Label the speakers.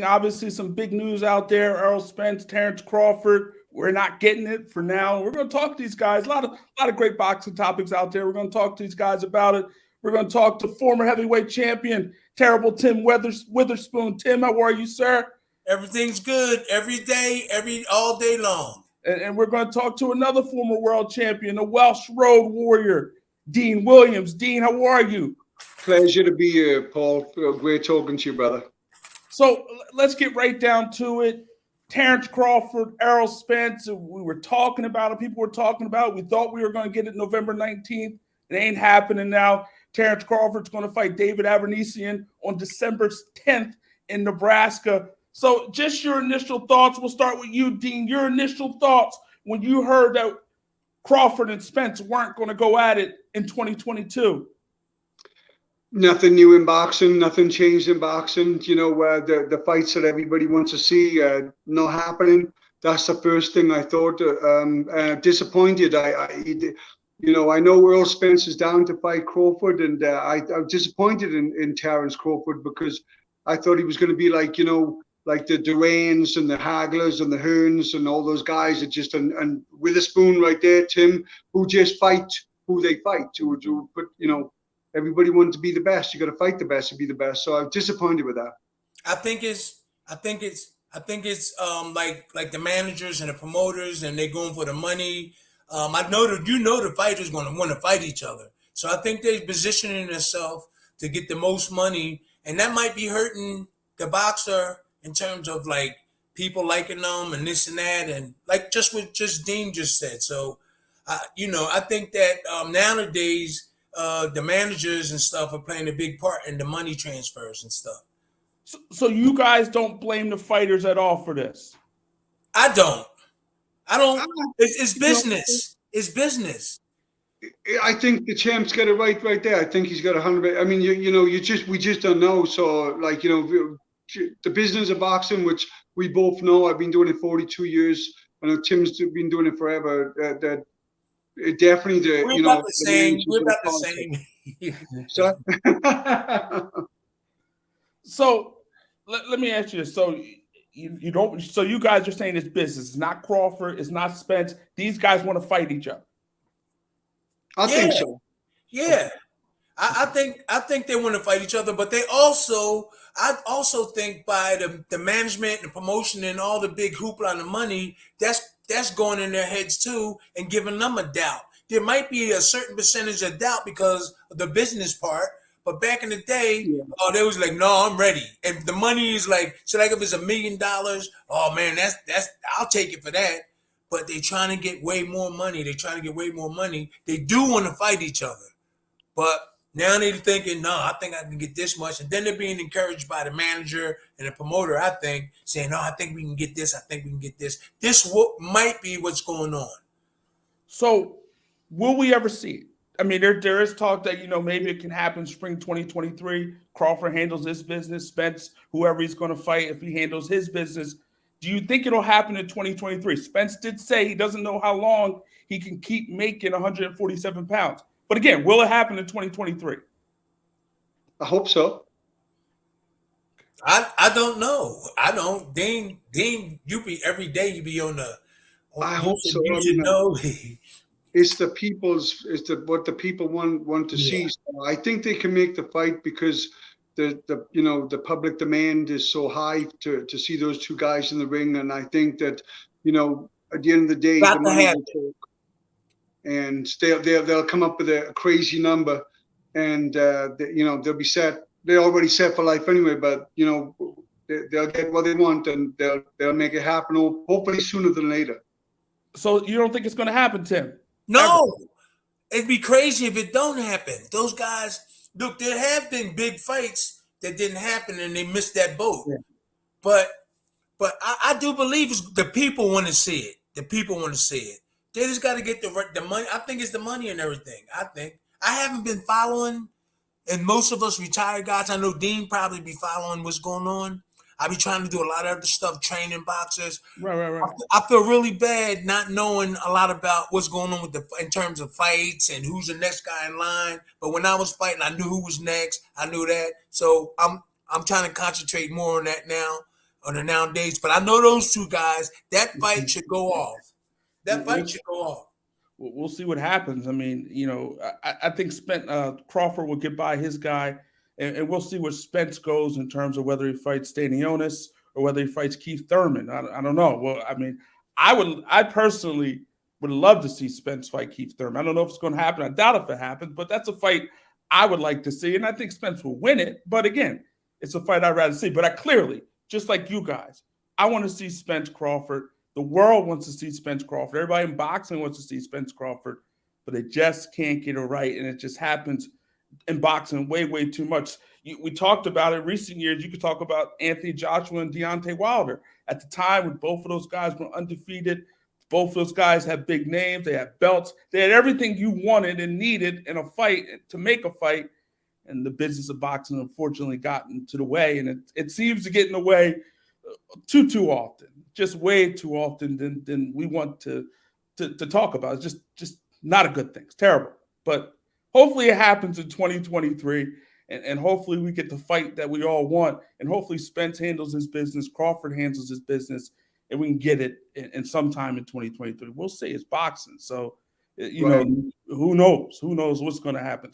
Speaker 1: Obviously, some big news out there. Errol Spence, Terrence Crawford. We're not getting it for now. We're going to talk to these guys. A lot of great boxing topics out there. We're going to talk to these guys about it. We're going to talk to former heavyweight champion, terrible Tim Witherspoon. Tim, how are you, sir?
Speaker 2: Everything's good every day, all day long.
Speaker 1: And we're going to talk to another former world champion, the Welsh Road Warrior, Dean Williams. Dean, how are you?
Speaker 3: Pleasure to be here, Paul. Great talking to you, brother.
Speaker 1: So let's get right down to it. Terrence Crawford, Errol Spence, we were talking about it. People were talking about it. We thought we were going to get it November 19th. It ain't happening now. Terrence Crawford's going to fight David Avanesyan on December 10th in Nebraska. So just your initial thoughts. We'll start with you, Dean. Your initial thoughts when you heard that Crawford and Spence weren't going to go at it in 2022.
Speaker 3: Nothing new in boxing. Nothing changed in boxing. You know, the fights that everybody wants to see not happening. That's the first thing I thought. Disappointed. I know Errol Spence is down to fight Crawford, and I'm disappointed in Terrence Crawford because I thought he was going to be like the Durans and the Haglers and the Hearns and all those guys that just and Witherspoon right there, Tim, who just fight who they fight. But everybody wanted to be the best. You got to fight the best to be the best. So I'm disappointed with that.
Speaker 2: I think it's like the managers and the promoters, and they're going for the money. I know that the fighters going to want to fight each other. So I think they're positioning themselves to get the most money, and that might be hurting the boxer in terms of like people liking them and this and that, and like just what Dean just said. So, I think that nowadays the managers and stuff are playing a big part in the money transfers and stuff.
Speaker 1: So you guys don't blame the fighters at all for this?
Speaker 2: I don't. It's business. It's business.
Speaker 3: I think the champ's got it right there. I think he's got 100. I mean, we just don't know. So the business of boxing, which we both know. I've been doing it 42 years. I know Tim's been doing it forever. That it definitely
Speaker 2: We're about the same. We're about the same.
Speaker 1: So let me ask you this. So you don't. So you guys are saying it's business. It's not Crawford. It's not Spence. These guys want to fight each other.
Speaker 3: I think so.
Speaker 2: Yeah, I think they want to fight each other, but I also think by the management and the promotion and all the big hoopla and the money, that's going in their heads too and giving them a doubt. There might be a certain percentage of doubt because of the business part, but back in the day, they was like, no, I'm ready. And the money is like, so like if it's $1 million, oh man, that's I'll take it for that. But they're trying to get way more money. They do want to fight each other. But now they're thinking, no, I think I can get this much. And then they're being encouraged by the manager and the promoter, I think, saying, no, I think we can get this. I think we can get this. This might be what's going on.
Speaker 1: So will we ever see it? I mean, there is talk that, maybe it can happen spring 2023. Crawford handles his business. Spence, whoever he's going to fight, if he handles his business. Do you think it'll happen in 2023? Spence did say he doesn't know how long he can keep making 147 pounds. But again, will it happen in 2023?
Speaker 3: I hope so.
Speaker 2: I don't know. I don't. Dean, every day you be on the.
Speaker 3: I hope so.
Speaker 2: You should know.
Speaker 3: It's what the people want to see. So I think they can make the fight because the public demand is so high to see those two guys in the ring, and I think that at the end of the day, the money will talk, and they'll come up with a crazy number, and they'll be set. They're already set for life anyway, but they'll get what they want, and they'll make it happen. Hopefully sooner than later.
Speaker 1: So you don't think it's going to happen, Tim?
Speaker 2: No, it'd be crazy if it don't happen. Those guys. Look, there have been big fights that didn't happen and they missed that boat. Yeah. But I do believe the people want to see it. The people want to see it. They just got to get the money. I think it's the money and everything. I haven't been following, and most of us retired guys, I know Dean probably be following what's going on. I be trying to do a lot of other stuff, training boxers.
Speaker 1: Right.
Speaker 2: I feel really bad not knowing a lot about what's going on in terms of fights and who's the next guy in line. But when I was fighting, I knew who was next. I knew that. So I'm trying to concentrate more on that now. on the now dates. But I know those two guys. That fight should go off. That fight should go off.
Speaker 1: We'll see what happens. I mean, I think Crawford will get by his guy, and we'll see where Spence goes in terms of whether he fights Stanionis or whether he fights Keith Thurman. I don't know. Well, I mean, I personally would love to see Spence fight Keith Thurman. I don't know if it's going to happen. I doubt if it happens, but that's a fight I would like to see, and I think Spence will win it. But again, it's a fight I'd rather see. But I clearly, just like you guys, I want to see Spence-Crawford. The world wants to see Spence-Crawford. Everybody in boxing wants to see Spence-Crawford, but they just can't get it right, and it just happens in boxing way, way too much. We talked about it in recent years. You could talk about Anthony Joshua and Deontay Wilder. At the time when both of those guys were undefeated, both of those guys had big names. They had belts. They had everything you wanted and needed in a fight to make a fight, and the business of boxing unfortunately got into the way, and it seems to get in the way too often. Just way too often than we want to talk about. It's just not a good thing. It's terrible. But hopefully it happens in 2023, and hopefully we get the fight that we all want, and hopefully Spence handles his business, Crawford handles his business, and we can get it in sometime in 2023. We'll see. It's boxing. So, who knows? Who knows what's going to happen?